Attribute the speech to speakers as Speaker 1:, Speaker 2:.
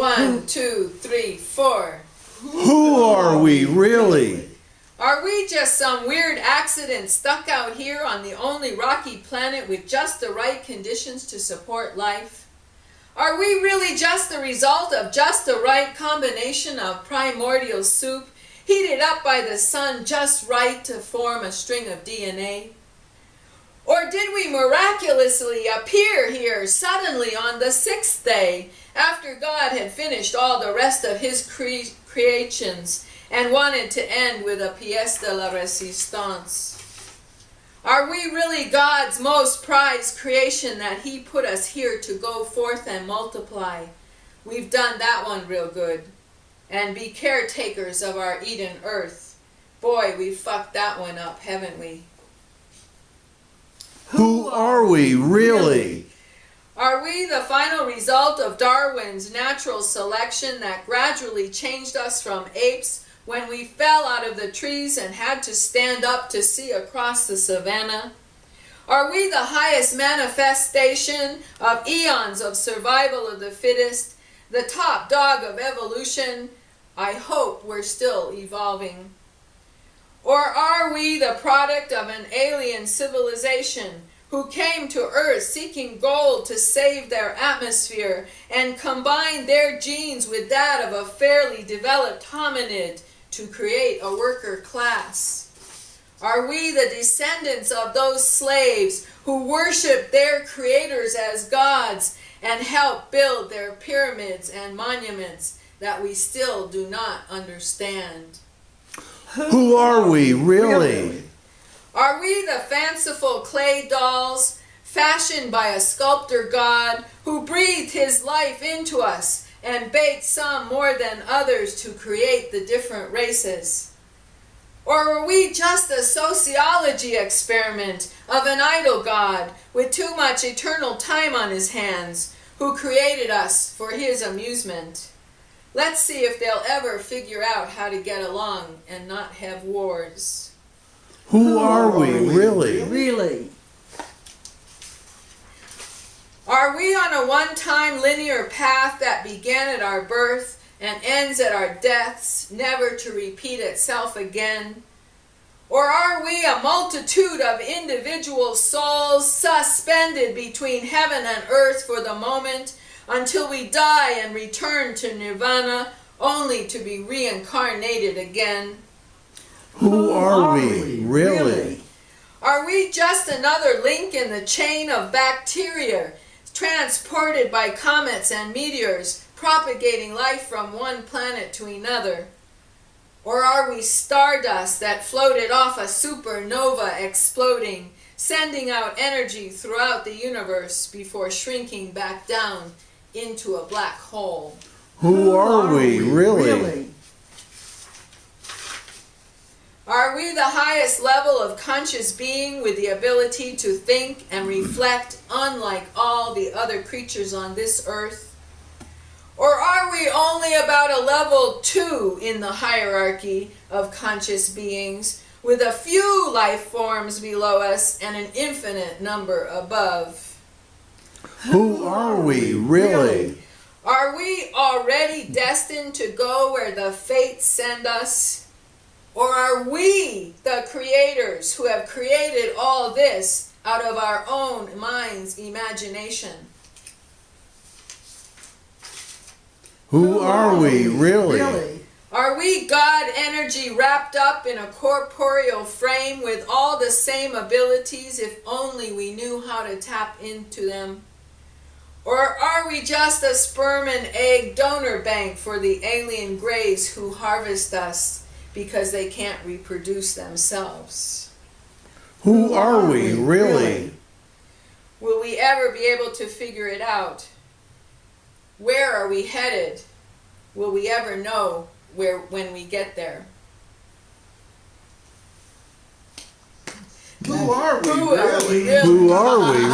Speaker 1: 1, 2, 3, 4.
Speaker 2: Who are we really?
Speaker 1: Are we just some weird accident stuck out here on the only rocky planet with just the right conditions to support life? Are we really just the result of just the right combination of primordial soup heated up by the sun just right to form a string of DNA? Or did we miraculously appear here suddenly on the sixth day after God had finished all the rest of his creations and wanted to end with a pièce de la résistance? Are we really God's most prized creation that he put us here to go forth and multiply? We've done that one real good. And be caretakers of our Eden earth. Boy, we fucked that one up, haven't we?
Speaker 2: Who are we really?
Speaker 1: Are we the final result of Darwin's natural selection that gradually changed us from apes when we fell out of the trees and had to stand up to see across the savannah? Are we the highest manifestation of eons of survival of the fittest, the top dog of evolution? I hope we're still evolving. Or are we the product of an alien civilization who came to Earth seeking gold to save their atmosphere and combined their genes with that of a fairly developed hominid to create a worker class? Are we the descendants of those slaves who worshiped their creators as gods and helped build their pyramids and monuments that we still do not understand?
Speaker 2: Who are we really?
Speaker 1: Are we the fanciful clay dolls fashioned by a sculptor god who breathed his life into us and baked some more than others to create the different races? Or are we just a sociology experiment of an idol god with too much eternal time on his hands who created us for his amusement? Let's see if they'll ever figure out how to get along and not have wars.
Speaker 2: Who are we really?
Speaker 3: Really?
Speaker 1: Are we on a one-time linear path that began at our birth and ends at our deaths, never to repeat itself again? Or are we a multitude of individual souls suspended between heaven and earth for the moment until we die and return to nirvana, only to be reincarnated again?
Speaker 2: Who are we really?
Speaker 1: Are we just another link in the chain of bacteria transported by comets and meteors, propagating life from one planet to another? Or are we stardust that floated off a supernova exploding, sending out energy throughout the universe before shrinking back down into a black hole?
Speaker 2: Who are we really?
Speaker 1: Are we the highest level of conscious being with the ability to think and reflect unlike all the other creatures on this earth? Or are we only about a level 2 in the hierarchy of conscious beings with a few life forms below us and an infinite number above?
Speaker 2: Who are we really?
Speaker 1: Are we already destined to go where the fates send us? Or are we the creators who have created all this out of our own mind's imagination?
Speaker 2: Who are we really?
Speaker 1: Are we God energy wrapped up in a corporeal frame with all the same abilities if only we knew how to tap into them? Or are we just a sperm and egg donor bank for the alien greys who harvest us because they can't reproduce themselves?
Speaker 2: Who are we really?
Speaker 1: Will we ever be able to figure it out? Where are we headed? Will we ever know when we get there?
Speaker 3: Who are we
Speaker 1: Who are we
Speaker 3: really?
Speaker 1: really?
Speaker 2: Who are we really?